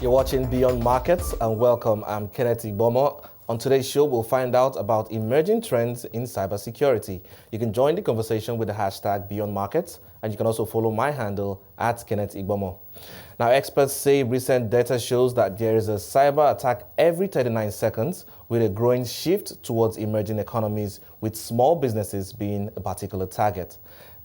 You're watching Beyond Markets, and welcome. I'm Kenneth Igbomor. On today's show, we'll find out about emerging trends in cybersecurity. You can join the conversation with the hashtag Beyond Markets, and you can also follow my handle at Kenneth Igbomor. Now, experts say recent data shows that there is a cyber attack every 39 seconds, with a growing shift towards emerging economies, with small businesses being a particular target.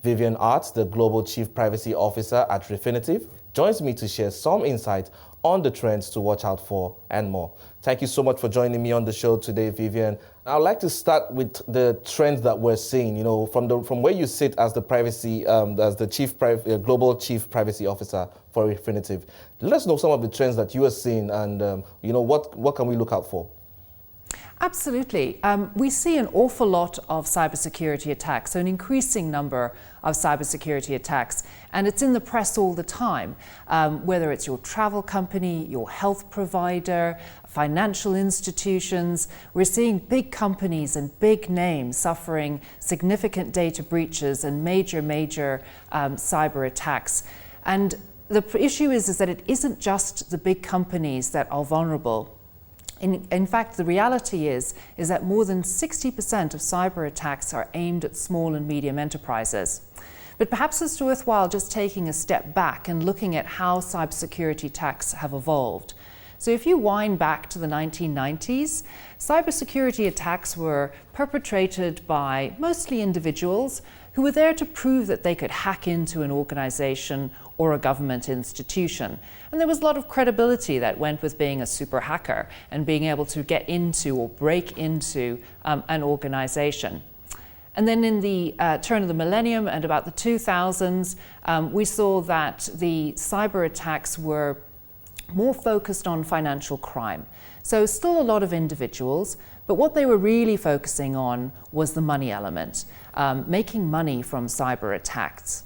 Vivienne Artz, the Global Chief Privacy Officer at Refinitiv, joins me to share some insight on the trends to watch out for and more. Thank you so much for joining me on the show today, Vivienne. I'd like to start with the trends that we're seeing. You know, from where you sit as the Global Chief Privacy Officer for Refinitiv. Let us know some of the trends that you are seeing, and what can we look out for? Absolutely. We see an awful lot of cybersecurity attacks, so an increasing number of cybersecurity attacks, and it's in the press all the time, whether it's your travel company, your health provider, financial institutions. We're seeing big companies and big names suffering significant data breaches and major cyber attacks. And the issue is that it isn't just the big companies that are vulnerable. In fact, the reality is that more than 60% of cyber attacks are aimed at small and medium enterprises. But perhaps it's worthwhile just taking a step back and looking at how cybersecurity attacks have evolved. So if you wind back to the 1990s, cybersecurity attacks were perpetrated by mostly individuals who were there to prove that they could hack into an organization or a government institution. And there was a lot of credibility that went with being a super hacker and being able to get into or break into an organization. And then in the turn of the millennium and about the 2000s, we saw that the cyber attacks were more focused on financial crime. So still a lot of individuals, but what they were really focusing on was the money element, making money from cyber attacks.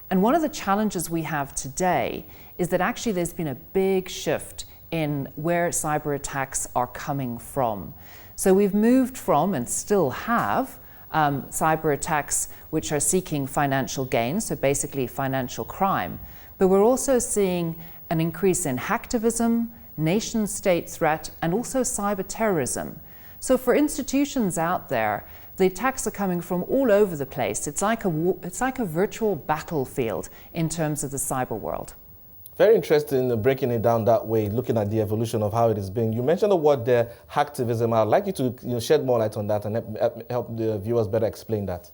And one of the challenges we have today is that actually there's been a big shift in where cyber attacks are coming from. So we've moved from, and still have, cyber attacks which are seeking financial gain, so basically financial crime. But we're also seeing an increase in hacktivism, nation-state threat, and also cyber terrorism. So for institutions out there, the attacks are coming from all over the place. It's like a virtual battlefield in terms of the cyber world. Very interesting breaking it down that way, looking at the evolution of how it is being. You mentioned the word there, hacktivism. I'd like you to shed more light on that and help the viewers better explain that.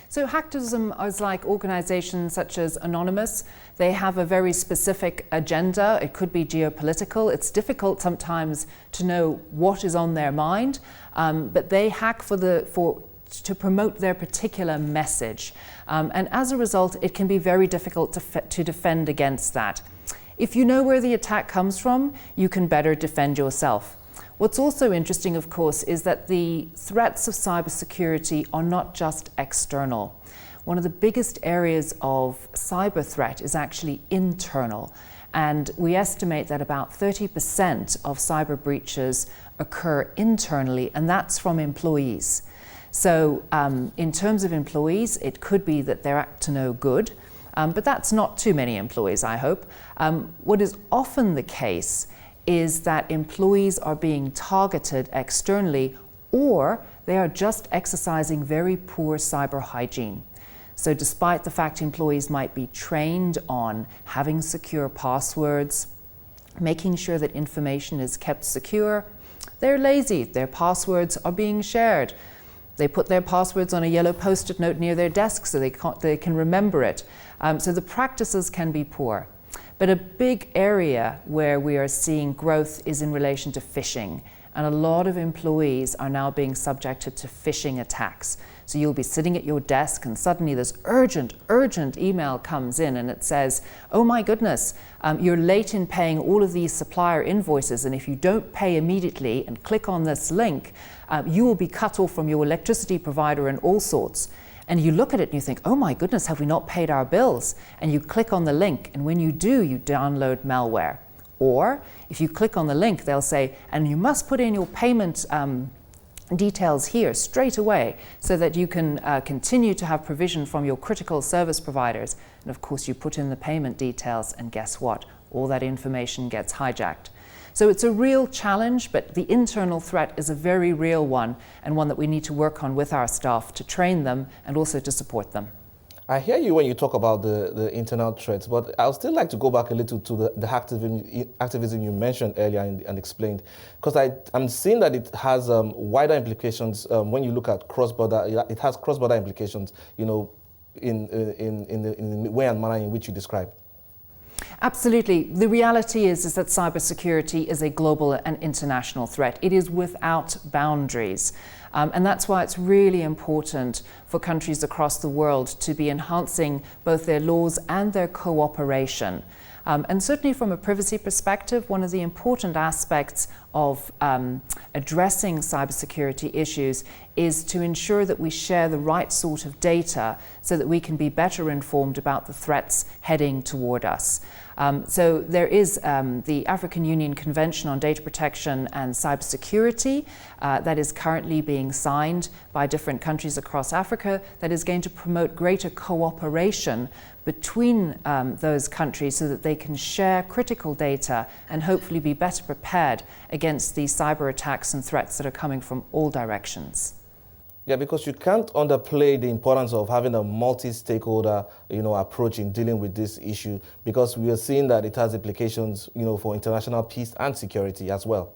So hacktivism is like organizations such as Anonymous. They have a very specific agenda. It could be geopolitical. It's difficult sometimes to know what is on their mind, but they hack to promote their particular message. And as a result, it can be very difficult to defend against that. If you know where the attack comes from, you can better defend yourself. What's also interesting, of course, is that the threats of cybersecurity are not just external. One of the biggest areas of cyber threat is actually internal. And we estimate that about 30% of cyber breaches occur internally, and that's from employees. So in terms of employees, it could be that they're up to no good, but that's not too many employees, I hope. What is often the case is that employees are being targeted externally, or they are just exercising very poor cyber hygiene. So despite the fact employees might be trained on having secure passwords, making sure that information is kept secure, they're lazy. Their passwords are being shared. They put their passwords on a yellow post-it note near their desk so they can remember it. So the practices can be poor. But a big area where we are seeing growth is in relation to phishing. And a lot of employees are now being subjected to phishing attacks. So you'll be sitting at your desk and suddenly this urgent email comes in and it says, oh my goodness, you're late in paying all of these supplier invoices, and if you don't pay immediately and click on this link, you will be cut off from your electricity provider and all sorts. And you look at it and you think, oh my goodness, have we not paid our bills? And you click on the link, and when you do, you download malware. Or if you click on the link, they'll say, and you must put in your payment details here straight away so that you can continue to have provision from your critical service providers. And of course, you put in the payment details, and guess what? all that information gets hijacked. So it's a real challenge, but the internal threat is a very real one, and one that we need to work on with our staff to train them and also to support them. I hear you when you talk about the internal threats, but I would still like to go back a little to the activism you mentioned earlier and explained, because I'm seeing that it has wider implications when you look at cross-border. It has cross-border implications, in the way and manner in which you describe. Absolutely. The reality is that cybersecurity is a global and international threat. It is without boundaries. And that's why it's really important for countries across the world to be enhancing both their laws and their cooperation. And certainly from a privacy perspective, one of the important aspects of addressing cybersecurity issues is to ensure that we share the right sort of data so that we can be better informed about the threats heading toward us. So there is the African Union Convention on Data Protection and Cybersecurity that is currently being signed by different countries across Africa that is going to promote greater cooperation between those countries so that they can share critical data and hopefully be better prepared against these cyber attacks and threats that are coming from all directions. Yeah, because you can't underplay the importance of having a multi-stakeholder, approach in dealing with this issue, because we are seeing that it has implications, for international peace and security as well.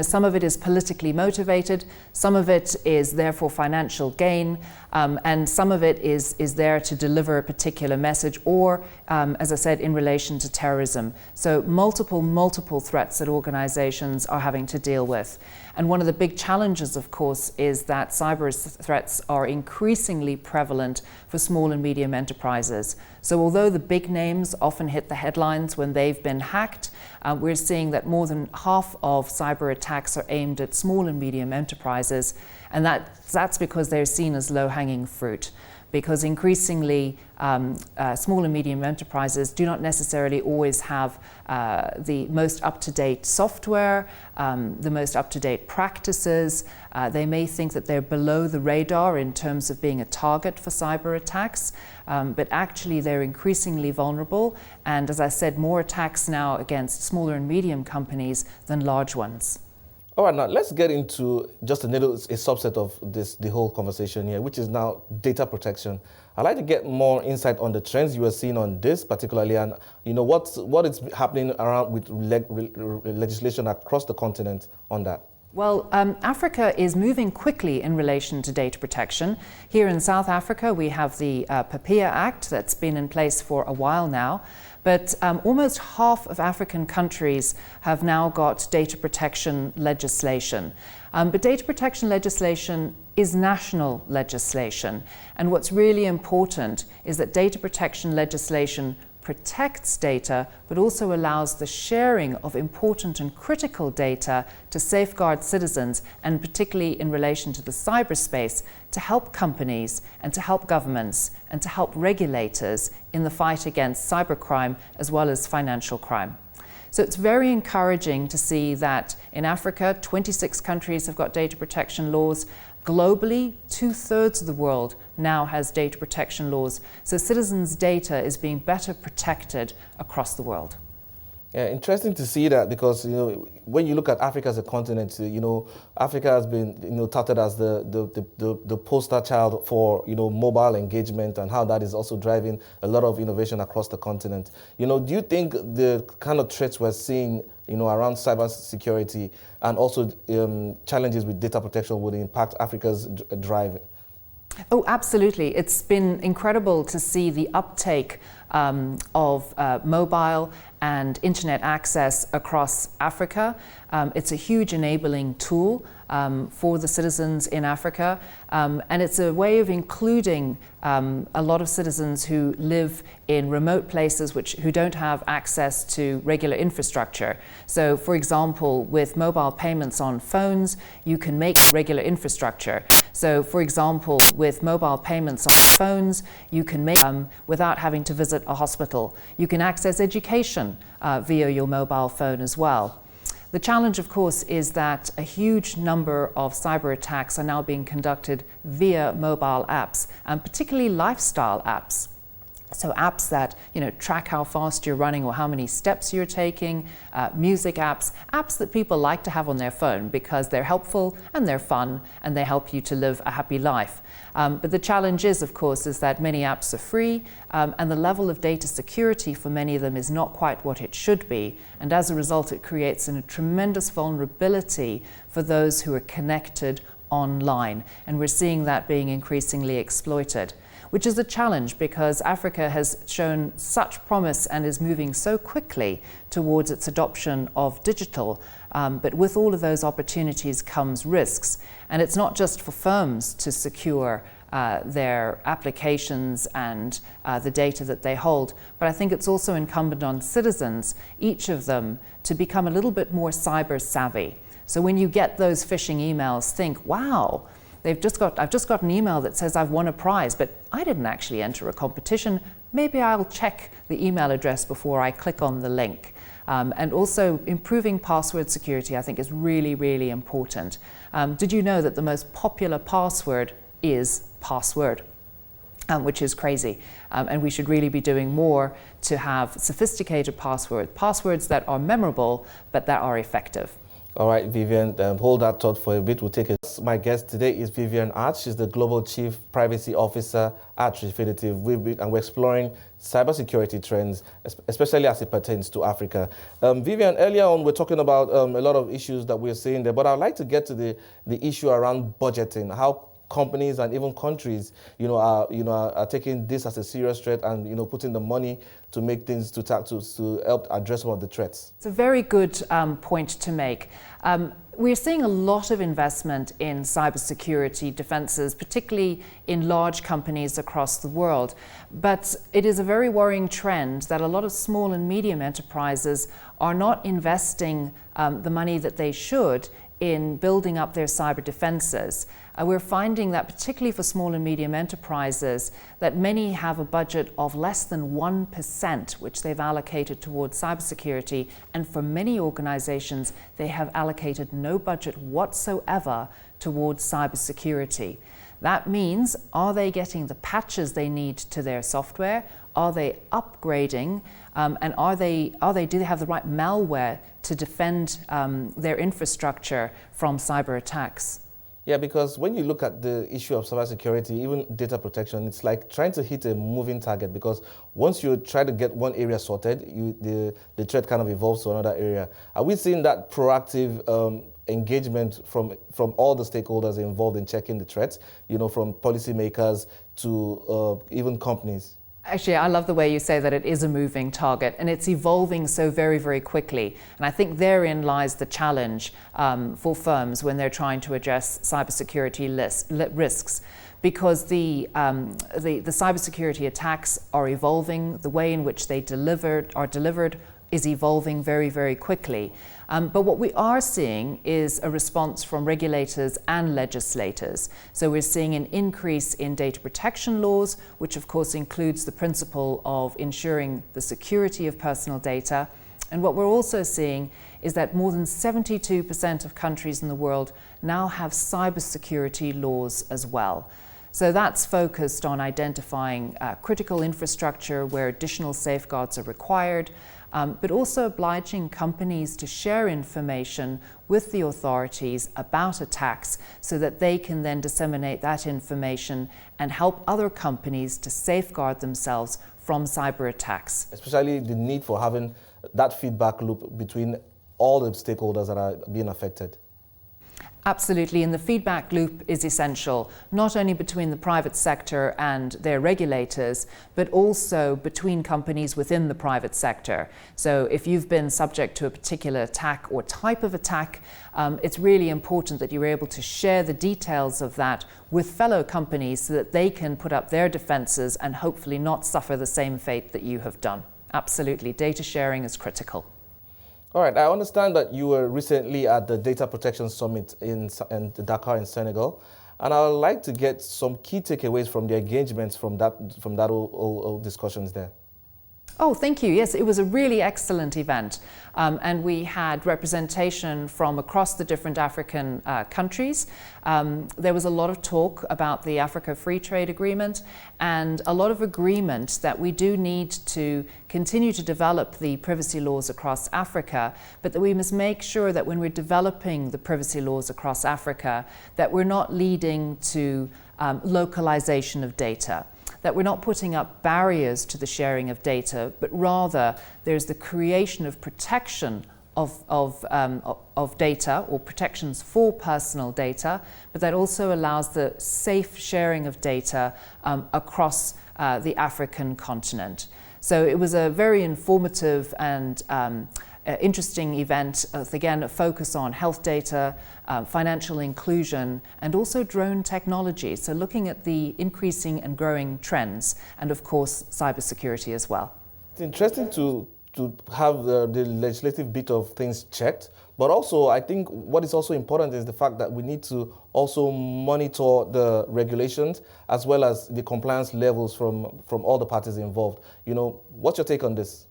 Some of it is politically motivated, some of it is there for financial gain, and some of it is there to deliver a particular message or, as I said, in relation to terrorism. So multiple threats that organizations are having to deal with. And one of the big challenges, of course, is that cyber threats are increasingly prevalent for small and medium enterprises. So although the big names often hit the headlines when they've been hacked, we're seeing that more than half of cyber attacks are aimed at small and medium enterprises, and that's because they're seen as low-hanging fruit. Because increasingly small and medium enterprises do not necessarily always have the most up-to-date software, the most up-to-date practices. They may think that they're below the radar in terms of being a target for cyber attacks, but actually they're increasingly vulnerable. And as I said, more attacks now against smaller and medium companies than large ones. All right, now let's get into just a subset of the whole conversation here, which is now data protection. I'd like to get more insight on the trends you are seeing on this particularly, and what is happening around with legislation across the continent on that. Well, Africa is moving quickly in relation to data protection. Here in South Africa, we have the PAPIA Act that's been in place for a while now. But almost half of African countries have now got data protection legislation. But data protection legislation is national legislation. And what's really important is that data protection legislation protects data, but also allows the sharing of important and critical data to safeguard citizens, and particularly in relation to the cyberspace, to help companies and to help governments and to help regulators in the fight against cybercrime as well as financial crime. So it's very encouraging to see that in Africa, 26 countries have got data protection laws. Globally, 2/3 of the world now has data protection laws. So citizens' data is being better protected across the world. Yeah, interesting to see that, because when you look at Africa as a continent, Africa has been touted as the poster child for mobile engagement, and how that is also driving a lot of innovation across the continent. Do you think the kind of threats we're seeing around cybersecurity and also challenges with data protection would impact Africa's drive? Oh, absolutely. It's been incredible to see the uptake of mobile and internet access across Africa. It's a huge enabling tool for the citizens in Africa, and it's a way of including a lot of citizens who live in remote places who don't have access to regular infrastructure. So, for example, with mobile payments on phones, you can make regular infrastructure. So, for example, with mobile payments on phones, you can make without having to visit a hospital. You can access education via your mobile phone as well. The challenge, of course, is that a huge number of cyber attacks are now being conducted via mobile apps, and particularly lifestyle apps. So apps that track how fast you're running or how many steps you're taking, music apps, apps that people like to have on their phone because they're helpful and they're fun and they help you to live a happy life. But the challenge is, of course, is that many apps are free and the level of data security for many of them is not quite what it should be. And as a result, it creates a tremendous vulnerability for those who are connected online. And we're seeing that being increasingly exploited, which is a challenge because Africa has shown such promise and is moving so quickly towards its adoption of digital. But with all of those opportunities comes risks. And it's not just for firms to secure their applications and the data that they hold, but I think it's also incumbent on citizens, each of them, to become a little bit more cyber savvy. So when you get those phishing emails, think, wow, I've just got an email that says I've won a prize, but I didn't actually enter a competition. Maybe I'll check the email address before I click on the link. And also improving password security, I think, is really, really important. Did you know that the most popular password is password? Which is crazy. And we should really be doing more to have sophisticated passwords that are memorable, but that are effective. All right, Vivienne, hold that thought for a bit. We'll take it. My guest today is Vivienne Artz. She's the Global Chief Privacy Officer at Refinitiv, and we're exploring cybersecurity trends, especially as it pertains to Africa. Vivienne, earlier on, we're talking about a lot of issues that we're seeing there, but I'd like to get to the issue around budgeting, how companies and even countries, are taking this as a serious threat and, putting the money to make things to help address some of the threats. It's a very good point to make. We're seeing a lot of investment in cybersecurity defenses, particularly in large companies across the world. But it is a very worrying trend that a lot of small and medium enterprises are not investing the money that they should in building up their cyber defenses. We're finding that particularly for small and medium enterprises, that many have a budget of less than 1%, which they've allocated towards cybersecurity. And for many organizations, they have allocated no budget whatsoever towards cybersecurity. That means, are they getting the patches they need to their software? Are they upgrading? And do they have the right malware to defend their infrastructure from cyber attacks? Yeah, because when you look at the issue of cybersecurity, even data protection, it's like trying to hit a moving target, because once you try to get one area sorted, the threat kind of evolves to another area. Are we seeing that proactive engagement from all the stakeholders involved in checking the threats, from policymakers to even companies? Actually, I love the way you say that it is a moving target and it's evolving so very, very quickly. And I think therein lies the challenge for firms when they're trying to address cybersecurity risks, because the cybersecurity attacks are evolving. The way in which they are delivered is evolving very, very quickly. But what we are seeing is a response from regulators and legislators. So we're seeing an increase in data protection laws, which of course includes the principle of ensuring the security of personal data. And what we're also seeing is that more than 72% of countries in the world now have cybersecurity laws as well. So that's focused on identifying critical infrastructure where additional safeguards are required, but also obliging companies to share information with the authorities about attacks so that they can then disseminate that information and help other companies to safeguard themselves from cyber attacks. Especially the need for having that feedback loop between all the stakeholders that are being affected. Absolutely, and the feedback loop is essential, not only between the private sector and their regulators, but also between companies within the private sector. So if you've been subject to a particular attack or type of attack, it's really important that you're able to share the details of that with fellow companies so that they can put up their defenses and hopefully not suffer the same fate that you have done. Absolutely, data sharing is critical. All right, I understand that you were recently at the Data Protection Summit in Dakar in Senegal, and I would like to get some key takeaways from the engagements from that whole discussions there. Oh, thank you. Yes, it was a really excellent event. And we had representation from across the different African countries. There was a lot of talk about the Africa Free Trade Agreement and a lot of agreement that we do need to continue to develop the privacy laws across Africa, but that we must make sure that when we're developing the privacy laws across Africa, that we're not leading to localization of data, that we're not putting up barriers to the sharing of data, but rather there's the creation of protection of data, or protections for personal data, but that also allows the safe sharing of data across the African continent. So it was a very informative and interesting event, again, a focus on health data, financial inclusion, and also drone technology. So looking at the increasing and growing trends, and of course, cybersecurity as well. It's interesting to have the legislative bit of things checked, but also I think what is also important is the fact that we need to also monitor the regulations as well as the compliance levels from all the parties involved. You know, what's your take on this?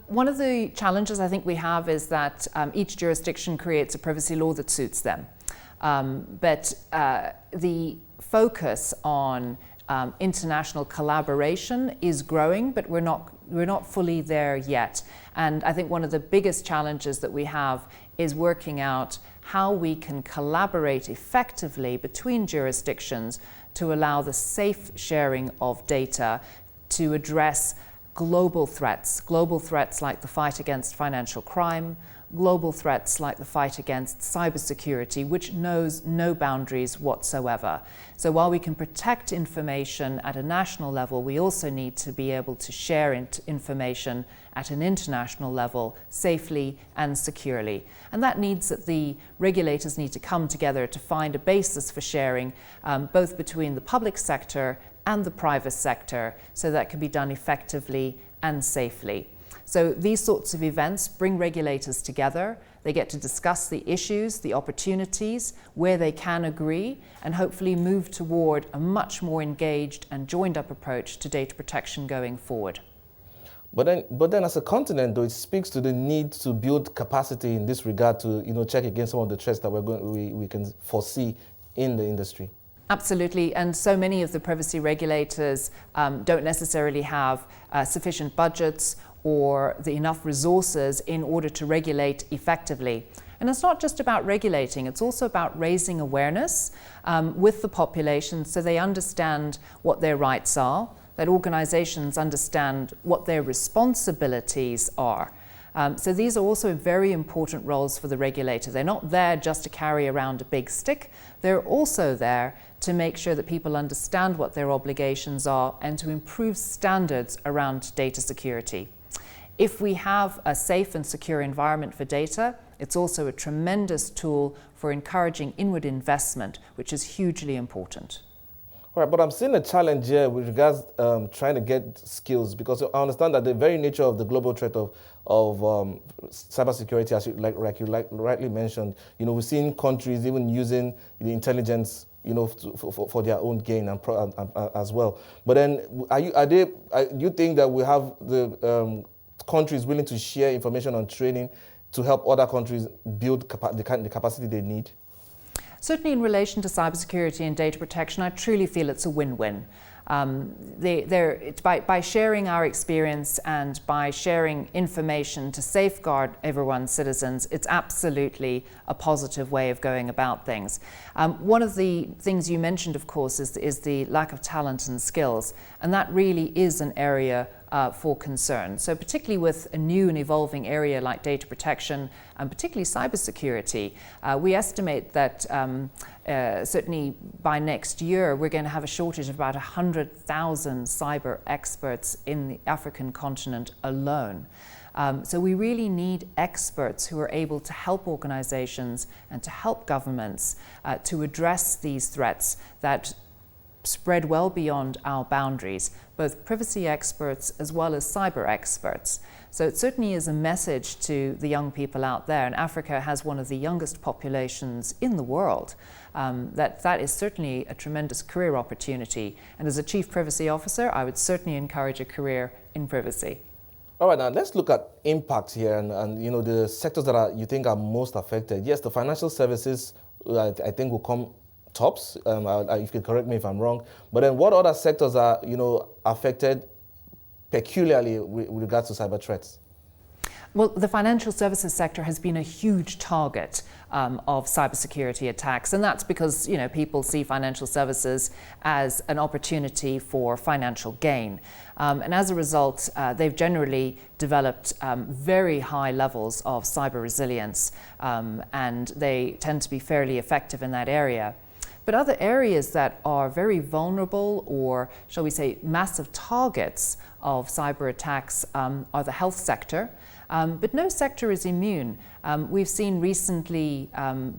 One of the challenges I think we have is that each jurisdiction creates a privacy law that suits them. But the focus on international collaboration is growing, but we're not fully there yet. And I think one of the biggest challenges that we have is working out how we can collaborate effectively between jurisdictions to allow the safe sharing of data to address global threats like the fight against financial crime, global threats like the fight against cybersecurity, which knows no boundaries whatsoever. So while we can protect information at a national level, we also need to be able to share information at an international level safely and securely. And that means that the regulators need to come together to find a basis for sharing, both between the public sector and the private sector, so that can be done effectively and safely. So these sorts of events bring regulators together. They get to discuss the issues, the opportunities, where they can agree, and hopefully move toward a much more engaged and joined up approach to data protection going forward. But then as a continent, though, it speaks to the need to build capacity in this regard to, you know, check against some of the threats that we can foresee in the industry. Absolutely, and so many of the privacy regulators don't necessarily have sufficient budgets or enough resources in order to regulate effectively. And it's not just about regulating, it's also about raising awareness with the population so they understand what their rights are, that organizations understand what their responsibilities are. So these are also very important roles for the regulator. They're not there just to carry around a big stick. They're also there to make sure that people understand what their obligations are and to improve standards around data security. If we have a safe and secure environment for data, it's also a tremendous tool for encouraging inward investment, which is hugely important. All right, but I'm seeing a challenge here with regards trying to get skills, because I understand that the very nature of the global threat of cybersecurity, as you rightly mentioned, you know, we've seen countries even using the intelligence, you know, for their own gain and as well. But then, do you think that we have the countries willing to share information on training to help other countries build the capacity they need? Certainly in relation to cybersecurity and data protection, I truly feel it's a win-win. By sharing our experience and by sharing information to safeguard everyone's citizens, it's absolutely a positive way of going about things. One of the things you mentioned, of course, is the lack of talent and skills, and that really is an area for concern. So particularly with a new and evolving area like data protection and particularly cybersecurity, we estimate that certainly by next year we're going to have a shortage of about 100,000 cyber experts in the African continent alone. So we really need experts who are able to help organizations and to help governments to address these threats that spread well beyond our boundaries, both privacy experts as well as cyber experts. So it certainly is a message to the young people out there, and Africa has one of the youngest populations in the world. That is certainly a tremendous career opportunity. And as a Chief Privacy Officer, I would certainly encourage a career in privacy. All right, now let's look at impact here and you know, the sectors that you think are most affected. Yes, the financial services, I think, will come tops. You can correct me if I'm wrong. But then what other sectors are, you know, affected peculiarly with regards to cyber threats? Well, the financial services sector has been a huge target of cybersecurity attacks, and that's because, you know, people see financial services as an opportunity for financial gain. And as a result, they've generally developed very high levels of cyber resilience, and they tend to be fairly effective in that area. But other areas that are very vulnerable, or shall we say massive targets of cyber attacks, are the health sector. But no sector is immune. We've seen recently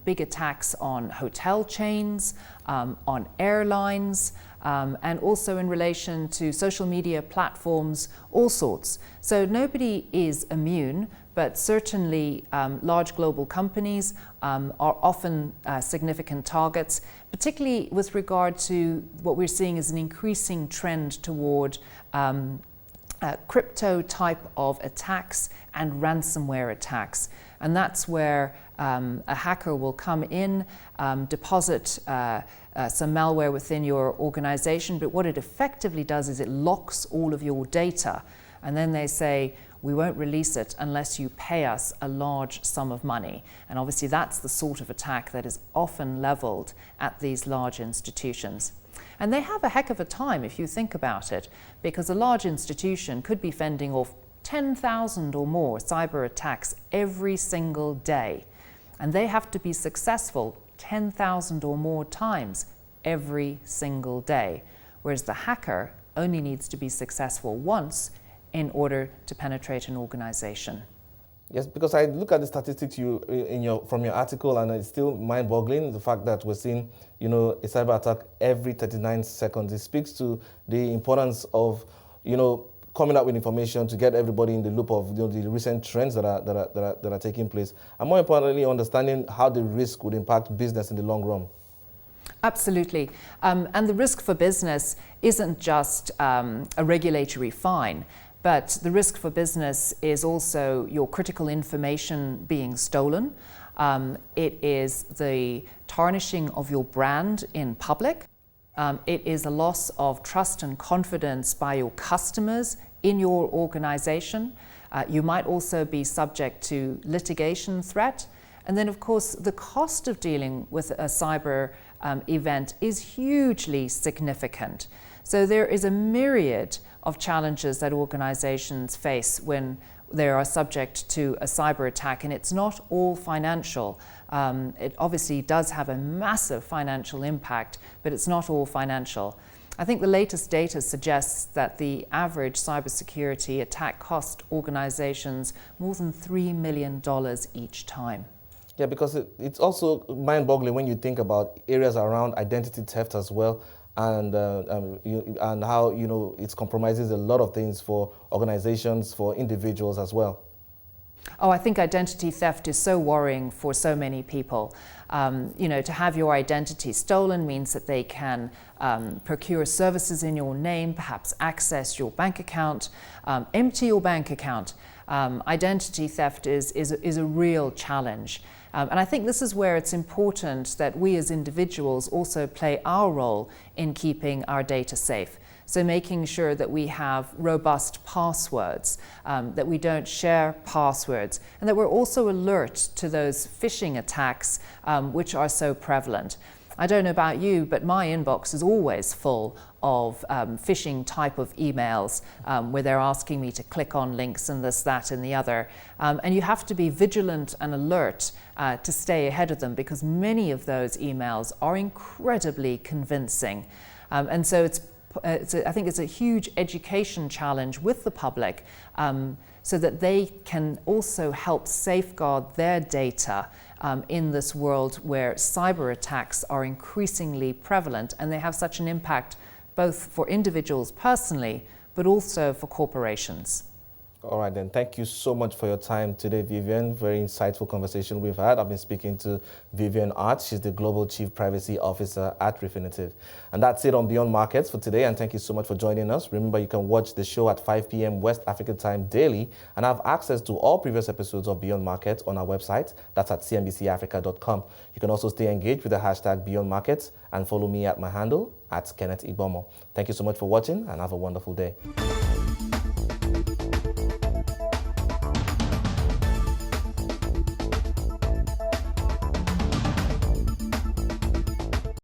big attacks on hotel chains, on airlines, and also in relation to social media platforms, all sorts. So nobody is immune, but certainly large global companies are often significant targets, particularly with regard to what we're seeing as an increasing trend toward crypto type of attacks and ransomware attacks. And that's where a hacker will come in, deposit some malware within your organization, but what it effectively does is it locks all of your data. And then they say, we won't release it unless you pay us a large sum of money. And obviously that's the sort of attack that is often leveled at these large institutions. And they have a heck of a time if you think about it, because a large institution could be fending off 10,000 or more cyber attacks every single day. And they have to be successful 10,000 or more times every single day, whereas the hacker only needs to be successful once in order to penetrate an organization. Yes, because I look at the statistics from your article, and it's still mind-boggling, the fact that we're seeing, you know, a cyber attack every 39 seconds. It speaks to the importance of, you know, coming up with information to get everybody in the loop of, you know, the recent trends that are taking place, and more importantly, understanding how the risk would impact business in the long run. Absolutely. And the risk for business isn't just a regulatory fine, but the risk for business is also your critical information being stolen. It is the tarnishing of your brand in public. It is a loss of trust and confidence by your customers in your organization. You might also be subject to litigation threat. And then, of course, the cost of dealing with a cyber event is hugely significant. So there is a myriad of challenges that organizations face when they are subject to a cyber attack, and it's not all financial. It obviously does have a massive financial impact, but it's not all financial. I think the latest data suggests that the average cybersecurity attack cost organizations more than $3 million each time. Yeah, because it's also mind-boggling when you think about areas around identity theft as well, and how, you know, it compromises a lot of things for organizations, for individuals as well. Oh, I think identity theft is so worrying for so many people. You know, to have your identity stolen means that they can procure services in your name, perhaps access your bank account, empty your bank account. Identity theft is a real challenge. And I think this is where it's important that we as individuals also play our role in keeping our data safe. So making sure that we have robust passwords, that we don't share passwords, and that we're also alert to those phishing attacks which are so prevalent. I don't know about you, but my inbox is always full of phishing type of emails where they're asking me to click on links and this, that, and the other. And you have to be vigilant and alert to stay ahead of them, because many of those emails are incredibly convincing. And so I think it's a huge education challenge with the public, so that they can also help safeguard their data in this world where cyber attacks are increasingly prevalent, and they have such an impact both for individuals personally, but also for corporations. All right, then. Thank you so much for your time today, Vivienne. Very insightful conversation we've had. I've been speaking to Vivienne Artz. She's the Global Chief Privacy Officer at Refinitiv. And that's it on Beyond Markets for today. And thank you so much for joining us. Remember, you can watch the show at 5 p.m. West African time daily and have access to all previous episodes of Beyond Markets on our website. That's at cnbcafrica.com. You can also stay engaged with the hashtag Beyond Markets and follow me at my handle at Kenneth Igbomor. Thank you so much for watching and have a wonderful day.